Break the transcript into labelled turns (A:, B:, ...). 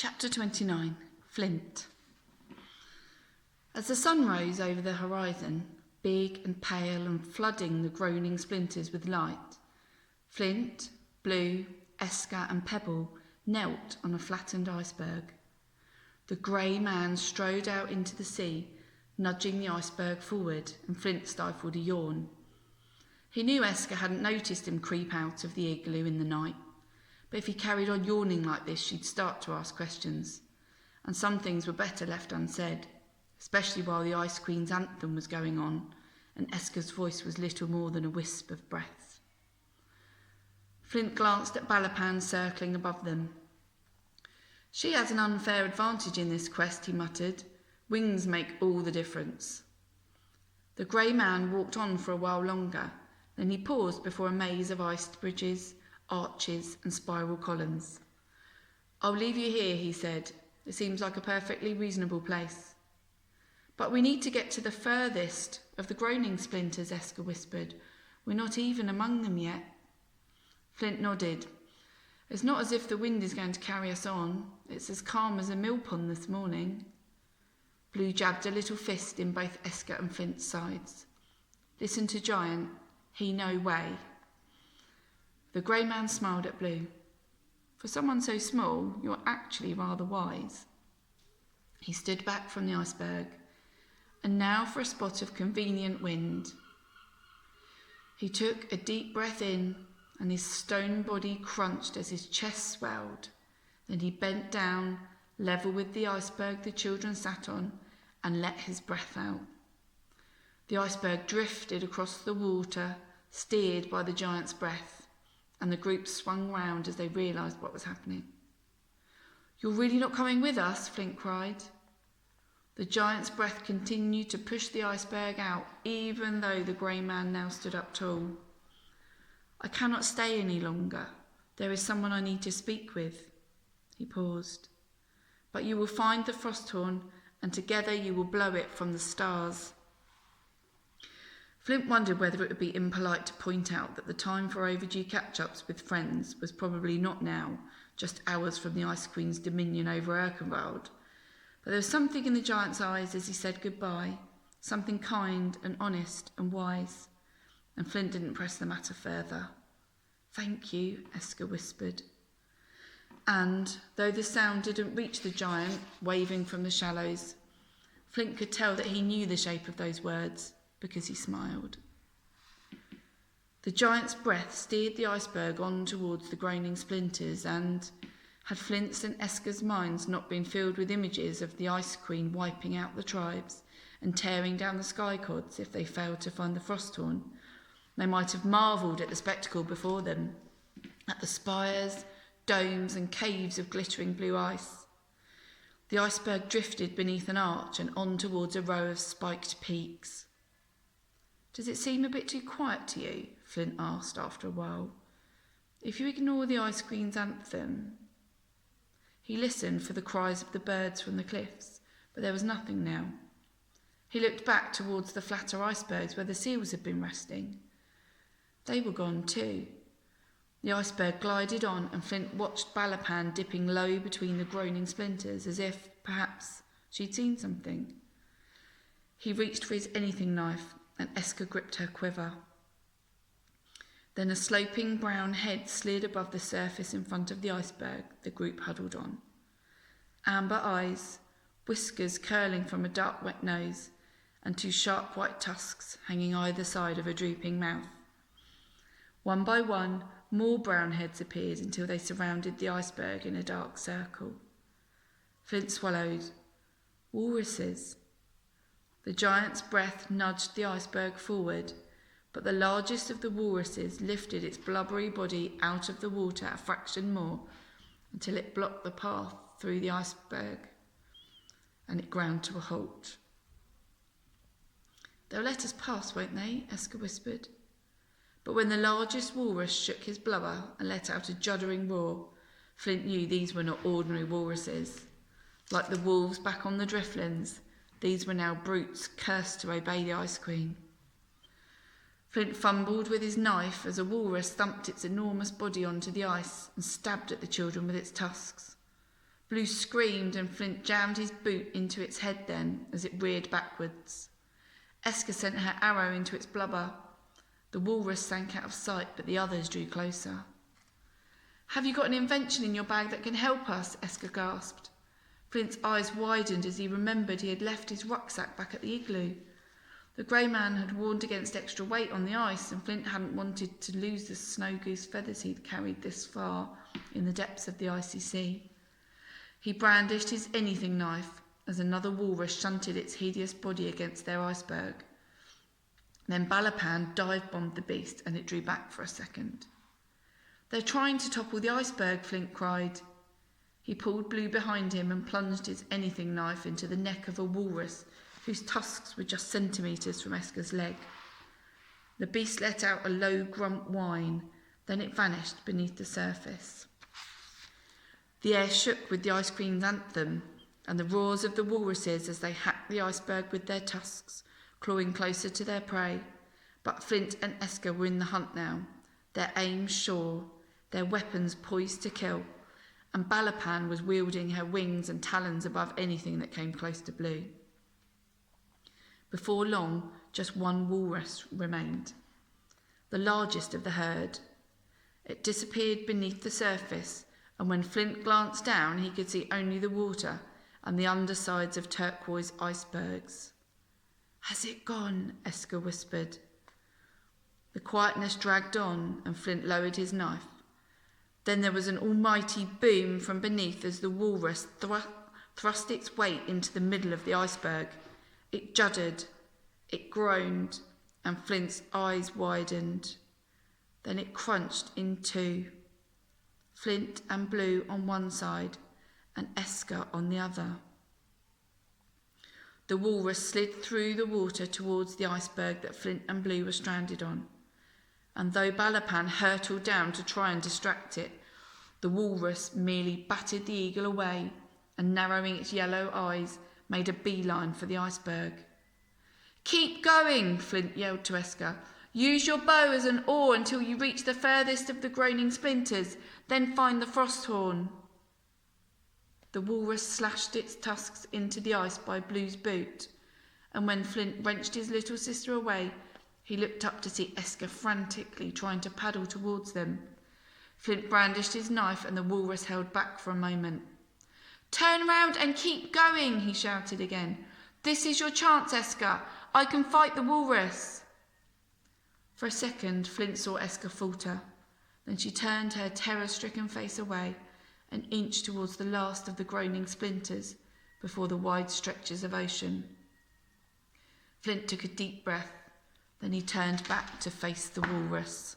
A: Chapter 29. Flint. As the sun rose over the horizon, big and pale and flooding the groaning splinters with light, Flint, Blue, Esker and Pebble knelt on a flattened iceberg. The grey man strode out into the sea, nudging the iceberg forward, and Flint stifled a yawn. He knew Esker hadn't noticed him creep out of the igloo in the night, but if he carried on yawning like this, she'd start to ask questions, and some things were better left unsaid, especially while the Ice Queen's anthem was going on, and Esker's voice was little more than a wisp of breath. Flint glanced at Balapan circling above them. "She has an unfair advantage in this quest," he muttered. "Wings make all the difference." The grey man walked on for a while longer, then he paused before a maze of iced bridges, arches and spiral columns. "I'll leave you here," he said. "It seems like a perfectly reasonable place." "But we need to get to the furthest of the groaning splinters," Esker whispered. "We're not even among them yet." Flint nodded. "It's not as if the wind is going to carry us on. It's as calm as a mill pond this morning." Blue jabbed a little fist in both Esker and Flint's sides. "Listen to Giant. He no way." The grey man smiled at Blue. "For someone so small, you're actually rather wise." He stood back from the iceberg. And now for a spot of convenient wind. He took a deep breath in, and his stone body crunched as his chest swelled. Then he bent down, level with the iceberg the children sat on, and let his breath out. The iceberg drifted across the water, steered by the giant's breath, and the group swung round as they realised what was happening. "You're really not coming with us?" Flint cried. The giant's breath continued to push the iceberg out, even though the grey man now stood up tall. "I cannot stay any longer. There is someone I need to speak with." He paused. "But you will find the frost horn, and together you will blow it from the stars." Flint wondered whether it would be impolite to point out that the time for overdue catch-ups with friends was probably not now, just hours from the Ice Queen's dominion over Erkenwald. But there was something in the giant's eyes as he said goodbye, something kind and honest and wise, and Flint didn't press the matter further. "Thank you," Esker whispered. And, though the sound didn't reach the giant, waving from the shallows, Flint could tell that he knew the shape of those words, because he smiled. The giant's breath steered the iceberg on towards the groaning splinters, and had Flint's and Esker's minds not been filled with images of the Ice Queen wiping out the tribes and tearing down the sky cods if they failed to find the frost horn, they might have marvelled at the spectacle before them, at the spires, domes and caves of glittering blue ice. The iceberg drifted beneath an arch and on towards a row of spiked peaks. "Does it seem a bit too quiet to you?" Flint asked after a while. "If you ignore the Ice Queen's anthem..." He listened for the cries of the birds from the cliffs, but there was nothing now. He looked back towards the flatter icebergs where the seals had been resting. They were gone too. The iceberg glided on, and Flint watched Balapan dipping low between the groaning splinters, as if, perhaps, she'd seen something. He reached for his anything knife, and Esker gripped her quiver. Then a sloping brown head slid above the surface in front of the iceberg the group huddled on. Amber eyes, whiskers curling from a dark wet nose, and two sharp white tusks hanging either side of a drooping mouth. One by one, more brown heads appeared until they surrounded the iceberg in a dark circle. Flint swallowed. Walruses. The giant's breath nudged the iceberg forward, but the largest of the walruses lifted its blubbery body out of the water a fraction more until it blocked the path through the iceberg, and it ground to a halt. "They'll let us pass, won't they?" Esker whispered. But when the largest walrus shook his blubber and let out a juddering roar, Flint knew these were not ordinary walruses. Like the wolves back on the driftlands, these were now brutes cursed to obey the Ice Queen. Flint fumbled with his knife as a walrus thumped its enormous body onto the ice and stabbed at the children with its tusks. Blue screamed and Flint jammed his boot into its head then as it reared backwards. Esker sent her arrow into its blubber. The walrus sank out of sight, but the others drew closer. "Have you got an invention in your bag that can help us?" Esker gasped. Flint's eyes widened as he remembered he had left his rucksack back at the igloo. The grey man had warned against extra weight on the ice, and Flint hadn't wanted to lose the snow goose feathers he'd carried this far in the depths of the icy sea. He brandished his anything knife as another walrus shunted its hideous body against their iceberg. Then Balapan dive-bombed the beast, and it drew back for a second. "They're trying to topple the iceberg," Flint cried. He pulled Blue behind him and plunged his anything knife into the neck of a walrus whose tusks were just centimetres from Esker's leg. The beast let out a low grunt whine, then it vanished beneath the surface. The air shook with the ice queen's anthem and the roars of the walruses as they hacked the iceberg with their tusks, clawing closer to their prey. But Flint and Esker were in the hunt now, their aim sure, their weapons poised to kill, and Balapan was wielding her wings and talons above anything that came close to Blue. Before long, just one walrus remained, the largest of the herd. It disappeared beneath the surface, and when Flint glanced down, he could see only the water and the undersides of turquoise icebergs. "Has it gone?" Esker whispered. The quietness dragged on, and Flint lowered his knife. Then there was an almighty boom from beneath as the walrus thrust its weight into the middle of the iceberg. It juddered, it groaned, and Flint's eyes widened. Then it crunched in two. Flint and Blue on one side, and Esker on the other. The walrus slid through the water towards the iceberg that Flint and Blue were stranded on, and though Balapan hurtled down to try and distract it, the walrus merely batted the eagle away and, narrowing its yellow eyes, made a beeline for the iceberg. "Keep going," Flint yelled to Esker. "Use your bow as an oar until you reach the furthest of the groaning splinters, then find the frost horn." The walrus slashed its tusks into the ice by Blue's boot, and when Flint wrenched his little sister away, he looked up to see Esker frantically trying to paddle towards them. Flint brandished his knife, and the walrus held back for a moment. "Turn round and keep going," he shouted again. "This is your chance, Esker. I can fight the walrus." For a second, Flint saw Esker falter. Then she turned her terror-stricken face away and inched towards the last of the groaning splinters before the wide stretches of ocean. Flint took a deep breath. Then he turned back to face the walrus.